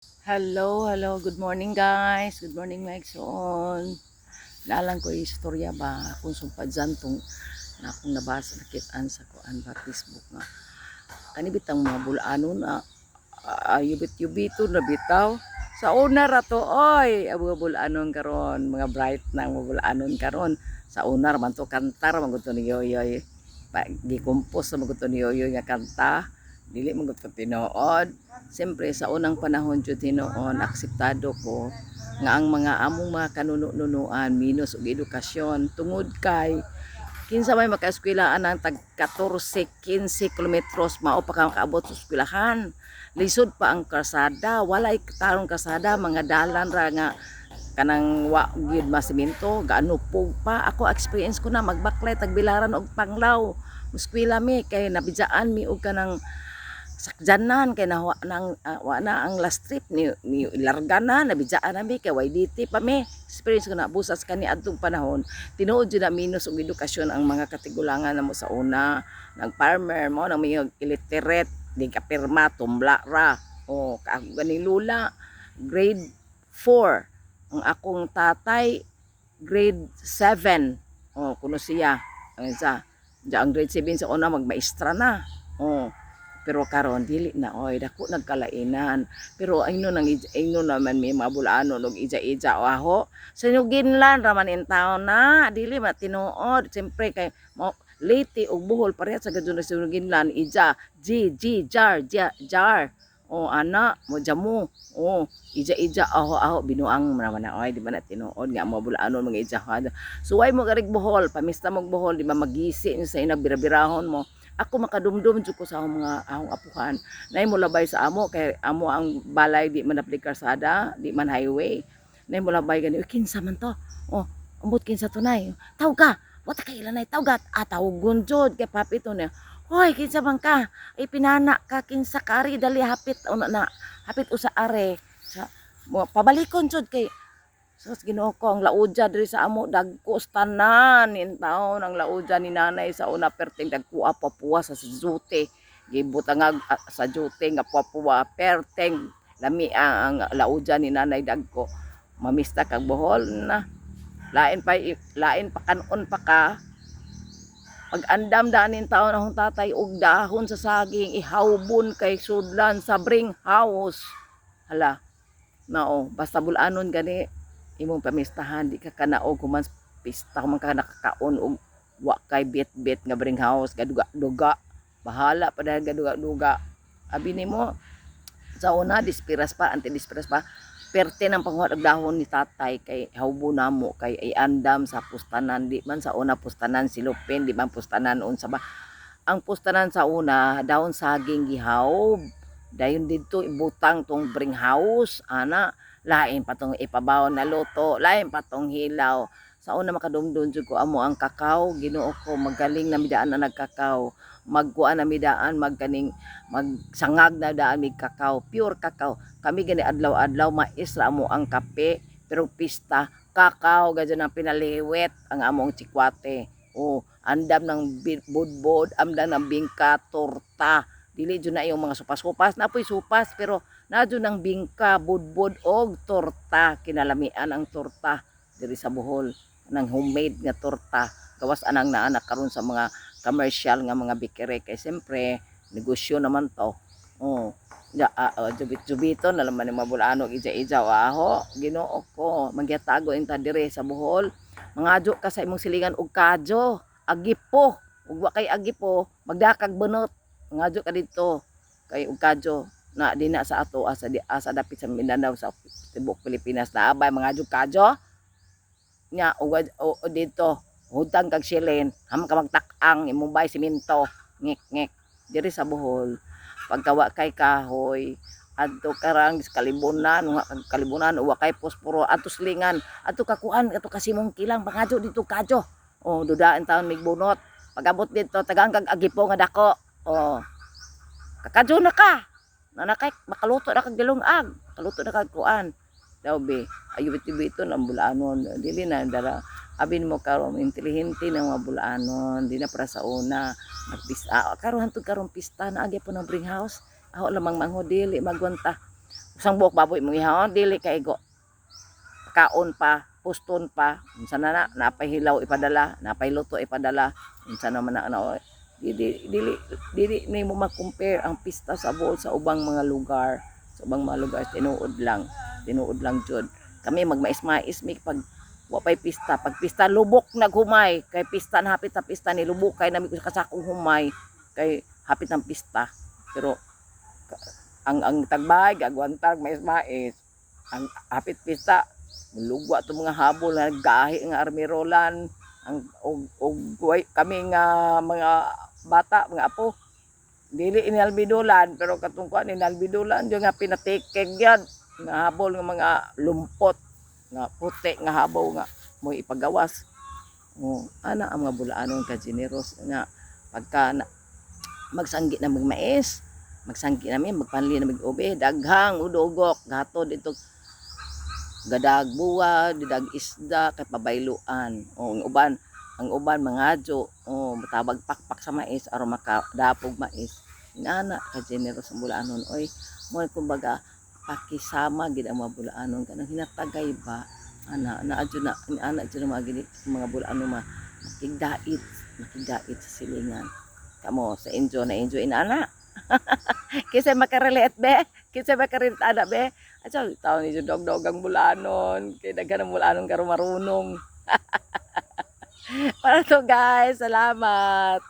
Hello, good morning guys. Good morning mga igsoon. Lalang ko istorya ba kung sumpadyan tong na akong nabasa nakitaan sa kuan ba Facebook nga. Kanibitang mga bulanon na yubit-yubito na bitaw. Sa una ra to oy, ang mga bulanon karon, mga bright na mga bulanon karon. Sa una ra man to kantar man gud to ni Yoyoy. Pa gikumpos na man gud to ni Yoyoy nga kanta. Dili man gud ko tinuod. Siyempre sa unang panahon jud tinuon akseptado ko nga ang mga among mga kanuno-nunuan minus og edukasyon tungod kay kinsa may makaeskwelaan ng tag 14 15 kilometros mao pa ka makaabot sa eskwelahan. Lisod pa ang kalsada, walay tarong kalsada, mga dalan ra nga kanang wa gyud masemento, gaano po pa. Ako experience ko na magbaklay tagbilaran og panglaw. Eskwela mi kay nabidzaan mi og kanang sakjanan kay na wa na ang last trip ni larga na nabidzaan na mi kay YDT pa mi. Experience ko na busas kani adtong panahon tinuod jud na minus og edukasyon ang mga katigulangan namo sa una nag farmer mo nang may illiterate di ka pirma tumbla ra o kaag ganing lula grade 4 ang akong tatay grade 7 kuno siya ang isa ang grade 7 sa una magmaestra na pero karon dili na oy dako nagkalainan pero ayno naman may mga bulanon og ija-ija o aho sa Ginlan raman in town na dili matinuod siyempre kay mo Leyte og Bohol pareha sa gadto sa Ginlan ija jar ana mo jamu ija-ija aho binuang naman na oy di ba na tinuod nga mga bulanon mga ija suway mo garig Bohol pamista mo Bohol di ba magisi sa inag birabirahon mo. Ako makadumdum jud ko sa mga ahong apuhan. Nay mo labay sa amo kay amo ang balay di man aplik karsada, di man highway. Nay mo labay gani kinsa man to? Ambot kinsa to nay? Taw ka. Wa ta kailan nay tawgat. Tawgon jud kay papi to niya. Hoy, kinsa man ka? Ay pinana ka kinsa kari dali hapit una na. Hapit usa are. Sa pabalikon jud kay sus Ginoo ko ang laudya diri sa amo dagkos tanan in taon ang laudya ni nanay sa una perting dagkuha papuwa sa jute gibutang sa jute nga papuwa perting lami ang laudya ni nanay dagko mamista kag Bohol na lain pa kanon pa ka pag andam daan in taon akong tatay og dahon sa saging ihawbon kay sudlan sa bring house hala nao basta bulanon gani imong pamistahan di ka kanaog kuman pista man ka nakakaon og wa kay bit-bit nga bring house gaduga-duga bahala pa dahil gaduga-duga abi nimo sa una dispiras pa anti-dispiras pa perte ng panguhat og dahon ni tatay kay hawbo namo kay ay andam sa pustanan di man sa una pustanan silupin di man pustanan unsa ba ang pustanan sa una dahon saging gihawb dayon didto ibutang tong bring house ana lain patong ipabaw na luto, lain patong hilaw. Sa una makadumdum jud ko amo ang kakao, Ginoo ko magaling na midaan na nagkakao. Magkuan na midaan magkaning magsangag na daan mig kakao, pure kakao. Kami gani adlaw-adlaw maisra mo ang kape, pero pista kakao gadyan ang pinaliwet ang among chikwate. Andam ng budbod, andam ng bingka, torta. Dili jud na yung mga supas-supas, napoy supas pero nadyo ng bingka, budbud og torta. Kinalamian ang torta diri sa Bohol. Nang homemade nga torta. Gawas anang naanak karon sa mga commercial nga mga bikere. Kay siyempre, negosyo naman to. Jubit-jubito na naman yung mga bulanog, ija-ija, aho. Ginoo ko, magyatago inta diri sa Bohol. Mangadyo ka sa imong silingan og kadyo. Agipo. Ug wa kay agipo, magdakag bunot. Mangadyo ka dito kay og kadyo na di na sa ato asa dapit sa Mindanao sa tibok Pilipinas na abay mga kadyo nya o dito hutang kag silin ham ka magtak-ang imong bay simento ngik diri sa Bohol pagkawa kay kahoy adto karang kalibunan wa kay posporo adto slingan adto kakuan adto kasimong kilang pangadyo dito kadyo dudaan taon migbunot pagabot dito tagang kag agipo nga dako kakadyo na ka nanakay makaluto na kag dilungag makaluto na kag kuan daw be ayubit-yubito ng bulanon dili na dara abin mo karon intelihente ng mga bulanon di na para sa una magpista karon hantod karon pista na agi po ng bring house ako lamang mangho dili magwanta Sang buok baboy mo ihawon dili kay go kaon pa, puston pa, unsa na napay hilaw ipadala, napay luto ipadala, unsa naman na dili ni mo ma-compare ang pista sa buol sa ubang mga lugar. Sa ubang mga lugar tinuod lang jud. Kami magmais-mais mi pag wa pay pista, pag pista lubok naghumay, kay pista na hapit sa pista ni lubok kay nami kasakong humay kay hapit ang pista. Pero ang tagbay gagwantag mais-mais, ang hapit pista mulugwa to mga habol na gahi nga armirolan ang og kami nga mga bata mga apo dili inalbidulan pero katungkuan inalbidulan yung nga pinatikeg yan nga habol nga mga lumpot nga puti nga habaw nga mo ipagawas ana ang mga bulaanon ka generous nga pagka magsanggi na magmais magsanggi namin magpanli na mag-ube daghang udogok gato dito gadag buwa, didag isda kay pabayluan. Ang uban mga adyo, matabag pakpak sa mais aron makadapog mais. Inana ka generous ang bulaanon oy. Mo kumbaga pakisama gid ang mga bulaanon kanang hinatagay ba ana adyo na adyo na mga bulaanon makigdait sa silingan. Kamo sa enjoy inana. Kisay makarelate be, kisay makarelate ana be. At so, tao ni dog-dog ang bulanon. Kaya daghan ang bulanon karo marunong. Para to guys, salamat.